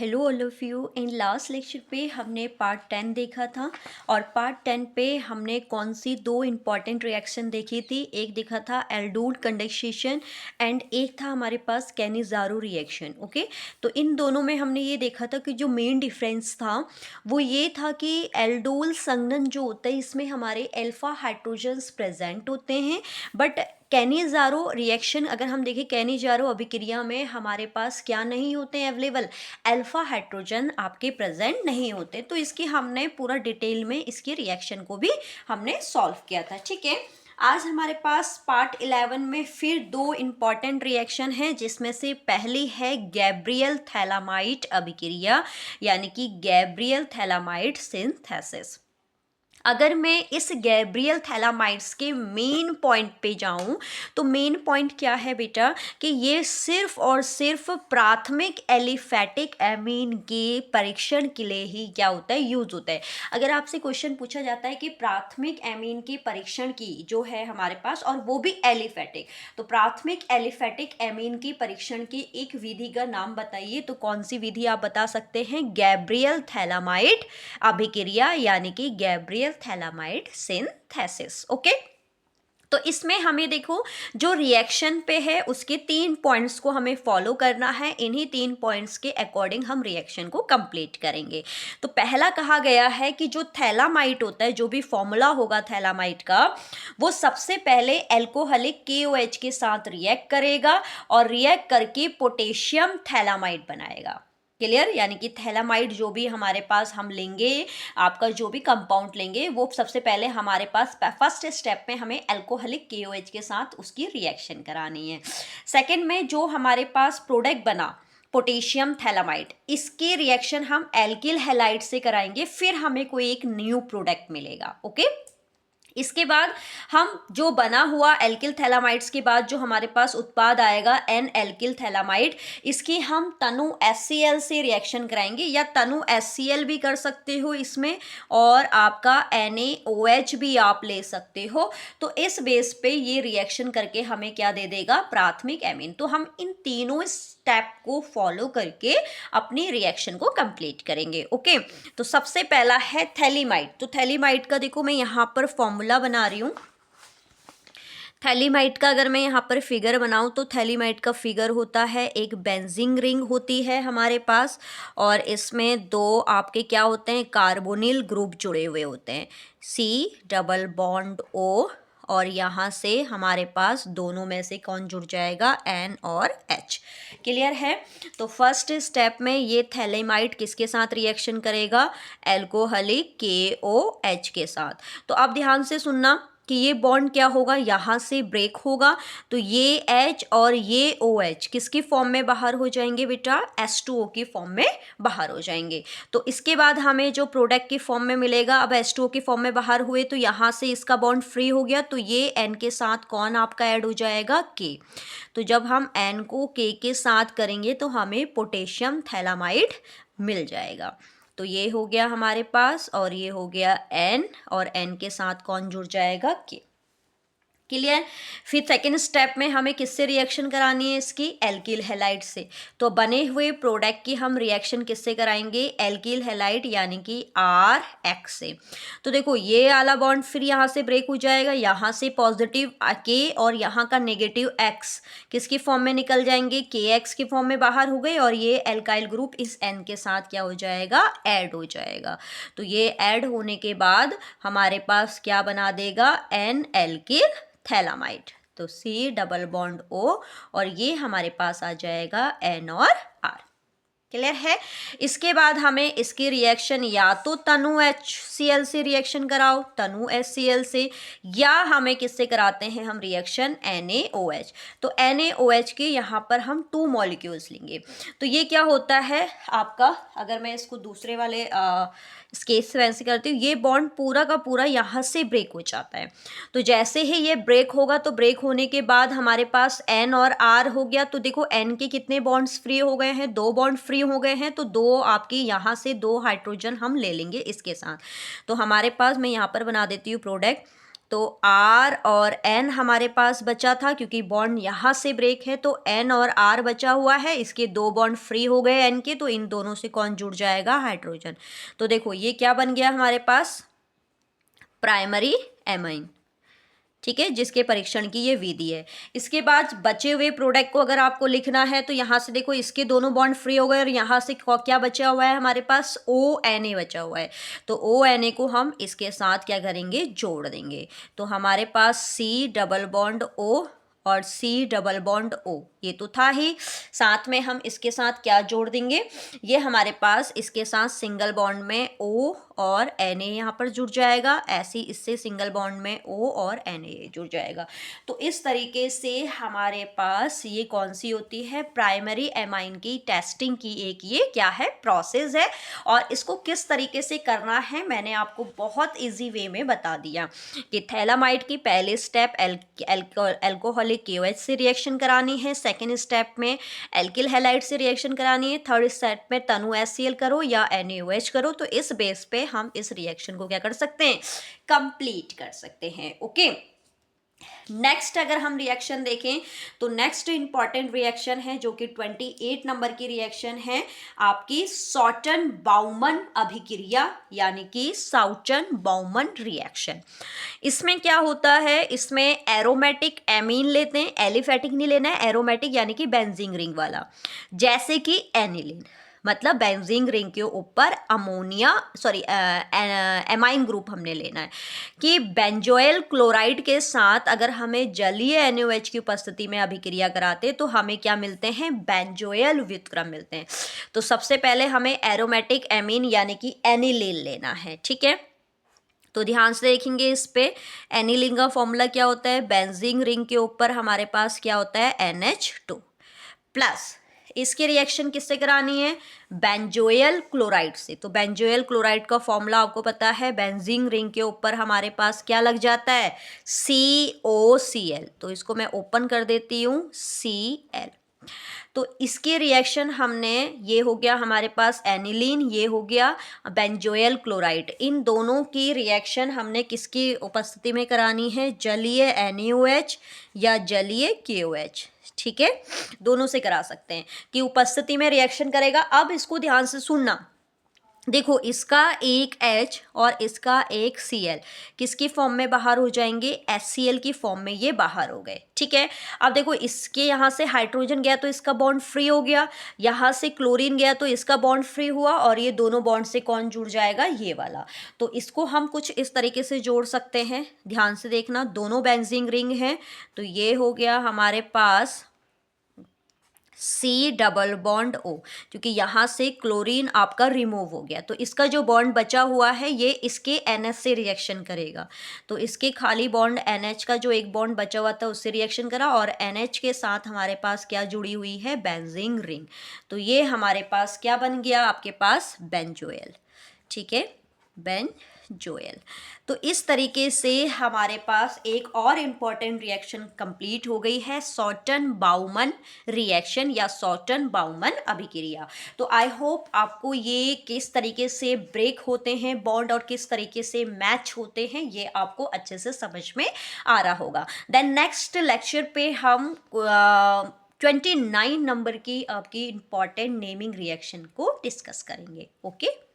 Hello all of you. In last lecture पे हमने part 10 देखा था और पार्ट 10 पे हमने कौन सी दो इम्पॉर्टेंट रिएक्शन देखी थी। एक देखा था एल्डोल कंडेंसेशन एंड एक था हमारे पास कैनिज़ारो रिएक्शन। ओके, तो इन दोनों में हमने ये देखा था कि जो मेन डिफरेंस था वो ये था कि एल्डोल संघनन जो होता है इसमें हमारे अल्फा हाइड्रोजन्स प्रेजेंट होते हैं, बट कैनिज़ारो रिएक्शन अगर हम देखें कैनिज़ारो अभिक्रिया में हमारे पास क्या नहीं होते हैं अवेलेबल, अल्फा हाइड्रोजन आपके प्रेजेंट नहीं होते। तो इसकी हमने पूरा डिटेल में इसकी रिएक्शन को भी हमने सॉल्व किया था। ठीक है, आज हमारे पास पार्ट 11 में फिर दो इम्पॉर्टेंट रिएक्शन है, जिसमें से पहली है गैब्रियल थैलामाइड अभिक्रिया यानी कि गैब्रियल थैलामाइड सिंथेसिस। अगर मैं इस गैब्रियल थैलामाइड्स के मेन पॉइंट पे जाऊं तो मेन पॉइंट क्या है बेटा कि ये सिर्फ और सिर्फ प्राथमिक एलिफेटिक एमीन के परीक्षण के लिए ही क्या होता है, यूज होता है। अगर आपसे क्वेश्चन पूछा जाता है कि प्राथमिक एमीन के परीक्षण की जो है हमारे पास और वो भी एलिफेटिक, तो प्राथमिक एलिफेटिक एमीन के परीक्षण की एक विधि का नाम बताइए, तो कौन सी विधि आप बता सकते हैं? गैब्रियल थैलामाइड अभिक्रिया यानी कि गैब्रियल थैलामाइड सिंथेसिस। ओके, तो इसमें हमें देखो जो रिएक्शन पे है उसके 3 पॉइंट्स को हमें फॉलो करना है। इन्हीं 3 पॉइंट्स के अकॉर्डिंग हम रिएक्शन को कंप्लीट करेंगे। तो पहला कहा गया है कि जो थैलामाइड होता है, जो भी फॉर्मूला होगा थैलामाइड का, वो सबसे पहले एल्कोहलिक KOH के साथ रिएक्ट करेगा और रिएक्ट करके पोटेशियम थैलामाइड बनाएगा। क्लियर? यानी कि थैलामाइड जो भी हमारे पास हम लेंगे, आपका जो भी कंपाउंड लेंगे, वो सबसे पहले हमारे पास फर्स्ट स्टेप में हमें अल्कोहलिक KOH के साथ उसकी रिएक्शन करानी है। सेकंड में जो हमारे पास प्रोडक्ट बना पोटेशियम थैलामाइड, इसकी रिएक्शन हम एल्किल हैलाइड से कराएंगे, फिर हमें कोई एक न्यू प्रोडक्ट मिलेगा। ओके, इसके बाद हम जो बना हुआ एल्किल थैलामाइड्स के बाद जो हमारे पास उत्पाद आएगा एन एल्किल थैलामाइड, इसकी हम तनु HCl से रिएक्शन कराएंगे, या तनु HCl भी कर सकते हो इसमें, और आपका NaOH भी आप ले सकते हो। तो इस बेस पे ये रिएक्शन करके हमें क्या दे देगा? प्राथमिक एमीन। तो हम इन तीनों स्टेप को फॉलो करके अपनी रिएक्शन को कंप्लीट करेंगे। ओके, तो सबसे पहला है थैलीमाइड। तो थैलीमाइड का देखो मैं यहाँ पर फॉर्मूला बना रही हूँ। थैलीमाइड का अगर मैं यहाँ पर फिगर बनाऊँ तो थैलीमाइड का फिगर होता है, एक बेंजीन रिंग होती है हमारे पास, और इसमें दो आपके क्या होते हैं? कार्बोनिल ग्रुप जुड़े हुए होते हैं, C+O, और यहाँ से हमारे पास दोनों में से कौन जुड़ जाएगा? N और H। क्लियर है? तो फर्स्ट स्टेप में ये थैलेमाइड किसके साथ रिएक्शन करेगा? एल्कोहलिक KOH के साथ। तो अब ध्यान से सुनना कि ये बॉन्ड क्या होगा? यहाँ से ब्रेक होगा, तो ये H और ये OH किसकी फॉर्म में बाहर हो जाएंगे बेटा? H2O की फॉर्म में बाहर हो जाएंगे। तो इसके बाद हमें जो प्रोडक्ट की फॉर्म में मिलेगा, अब H2O की फॉर्म में बाहर हुए तो यहाँ से इसका बॉन्ड फ्री हो गया, तो ये N के साथ कौन आपका ऐड हो जाएगा? K। तो जब हम N को K के साथ करेंगे तो हमें पोटेशियम थैलामाइड मिल जाएगा। तो ये हो गया हमारे पास, और ये हो गया N, और N के साथ कौन जुड़ जाएगा? K। क्लियर? फिर सेकेंड स्टेप में हमें किससे रिएक्शन करानी है? इसकी एल्किल हैलाइड से। तो बने हुए प्रोडक्ट की हम रिएक्शन किससे कराएंगे? एल्किल हैलाइड यानी कि RH से। तो देखो ये वाला बॉन्ड फिर यहाँ से ब्रेक हो जाएगा, यहाँ से पॉजिटिव K और यहाँ का नेगेटिव X किसकी फॉर्म में निकल जाएंगे? KX की फॉर्म में बाहर हो गए, और ये एल्काइल ग्रुप इस N के साथ क्या हो जाएगा? ऐड हो जाएगा। तो ये ऐड होने के बाद हमारे पास क्या बना देगा? N alkyl phthalimide. तो C+O, और ये हमारे पास आ जाएगा N और R। क्लियर है? इसके बाद हमें इसकी रिएक्शन या तो तनु HCl से रिएक्शन कराओ, तनु HCl से, या हमें किससे कराते हैं हम रिएक्शन? NaOH। तो NaOH के यहाँ पर हम 2 मॉलिक्यूल्स लेंगे। तो ये क्या होता है आपका, अगर मैं इसको दूसरे वाले इस केस से वैसे करती हूँ, ये बॉन्ड पूरा का पूरा यहाँ से ब्रेक हो जाता है। तो जैसे ही ये ब्रेक होगा, तो ब्रेक होने के बाद हमारे पास N और R हो गया। तो देखो N के कितने बॉन्ड्स फ्री हो गए हैं? 2 बॉन्ड फ्री हो गए हैं, तो 2 आपके यहाँ से 2 हाइड्रोजन हम ले लेंगे इसके साथ। तो हमारे पास, मैं यहाँ पर बना देती हूँ प्रोडक्ट, तो R और N हमारे पास बचा था, क्योंकि बॉन्ड यहाँ से ब्रेक है तो N और R बचा हुआ है, इसके 2 बॉन्ड फ्री हो गए N के, तो इन दोनों से कौन जुड़ जाएगा? हाइड्रोजन। तो देखो ये क्या बन गया हमारे पास? प्राइमरी एमाइन, ठीक है, जिसके परीक्षण की ये विधि है। इसके बाद बचे हुए प्रोडक्ट को अगर आपको लिखना है तो यहाँ से देखो इसके दोनों बॉन्ड फ्री हो गए और यहाँ से क्या बचा हुआ है हमारे पास? ONA बचा हुआ है। तो ONA को हम इसके साथ क्या करेंगे? जोड़ देंगे। तो हमारे पास C डबल बॉन्ड O और C डबल बॉन्ड O, ये तो था ही। साथ में हम इसके साथ क्या जोड़ देंगे? ये हमारे पास इसके साथ सिंगल बॉन्ड में O और Na यहाँ पर जुड़ जाएगा, ऐसे ही इससे सिंगल बॉन्ड में O और Na जुड़ जाएगा। तो इस तरीके से हमारे पास ये कौन सी होती है? प्राइमरी एमाइन की टेस्टिंग की एक ये क्या है? प्रोसेस है। और इसको किस तरीके से करना है मैंने आपको बहुत ईजी वे में बता दिया कि थैलामाइड की पहले स्टेप एल्कोहलिक KOH से रिएक्शन करानी है, सेकेंड स्टेप में एल्किल हैलाइड से रिएक्शन करानी है, थर्ड स्टेप में तनु HCl करो या NaOH करो। तो इस बेस पे हम इस रिएक्शन को क्या कर सकते हैं? कंप्लीट कर सकते हैं। ओके, नेक्स्ट अगर हम रिएक्शन देखें तो नेक्स्ट इंपॉर्टेंट रिएक्शन है जो कि 28 नंबर की रिएक्शन है आपकी सॉटन बाउमन अभिक्रिया, यानी कि साउचन बाउमन रिएक्शन। इसमें क्या होता है? इसमें एरोमेटिक एमीन लेते हैं, एलिफेटिक नहीं लेना है, एरोमेटिक यानी कि बेंजीन रिंग वाला, जैसे कि एनिलीन, मतलब बेंजीन रिंग के ऊपर अमोनिया एमाइन ग्रुप हमने लेना है। कि बेंजोइल क्लोराइड के साथ अगर हमें जलीय NaOH की उपस्थिति में अभिक्रिया कराते तो हमें क्या मिलते हैं? बेंजोइल व्युत्क्रम मिलते हैं। तो सबसे पहले हमें एरोमेटिक एमीन यानी कि एनिलीन लेना है, ठीक है। तो ध्यान से देखेंगे इस पे, एनिलीन का फॉर्मूला क्या होता है? बेंजीन रिंग के ऊपर हमारे पास क्या होता है? NH2 प्लस इसकी रिएक्शन किससे करानी है? बेंजोइल क्लोराइड से। तो बेंजोइल क्लोराइड का फॉर्मूला आपको पता है, बेंजीन रिंग के ऊपर हमारे पास क्या लग जाता है? COCl। तो इसको मैं ओपन कर देती हूँ, Cl। तो इसके रिएक्शन हमने, ये हो गया हमारे पास एनिलीन, ये हो गया बेंजोइल क्लोराइड। इन दोनों की रिएक्शन हमने किसकी उपस्थिति में करानी है? जलीय NaOH या जलीय KOH, ठीक है, दोनों से करा सकते हैं कि उपस्थिति में रिएक्शन करेगा। अब इसको ध्यान से सुनना, देखो इसका एक H और इसका एक Cl किसकी फॉर्म में बाहर हो जाएंगे? HCl की फॉर्म में ये बाहर हो गए, ठीक है। अब देखो इसके यहाँ से हाइड्रोजन गया तो इसका बॉन्ड फ्री हो गया, यहाँ से क्लोरीन गया तो इसका बॉन्ड फ्री हुआ, और ये दोनों बॉन्ड से कौन जुड़ जाएगा? ये वाला। तो इसको हम कुछ इस तरीके से जोड़ सकते हैं, ध्यान से देखना, दोनों बेंजीन रिंग हैं। तो ये हो गया हमारे पास C डबल बॉन्ड O, क्योंकि यहाँ से क्लोरीन आपका रिमूव हो गया, तो इसका जो बॉन्ड बचा हुआ है ये इसके NH से रिएक्शन करेगा। तो इसके खाली बॉन्ड NH का जो एक बॉन्ड बचा हुआ था उससे रिएक्शन करा, और NH के साथ हमारे पास क्या जुड़ी हुई है? Benzene ring. तो ये हमारे पास क्या बन गया? आपके पास बेंजोइल, ठीक है, बेंजोइल। तो इस तरीके से हमारे पास एक और इम्पॉर्टेंट रिएक्शन कंप्लीट हो गई है, सॉटन बाउमन रिएक्शन या सॉटन बाउमन अभिक्रिया। तो आई होप आपको ये किस तरीके से ब्रेक होते हैं बॉन्ड और किस तरीके से मैच होते हैं ये आपको अच्छे से समझ में आ रहा होगा। देन नेक्स्ट लेक्चर पे हम 29 नंबर की आपकी इम्पॉर्टेंट नेमिंग रिएक्शन को डिस्कस करेंगे। ओके।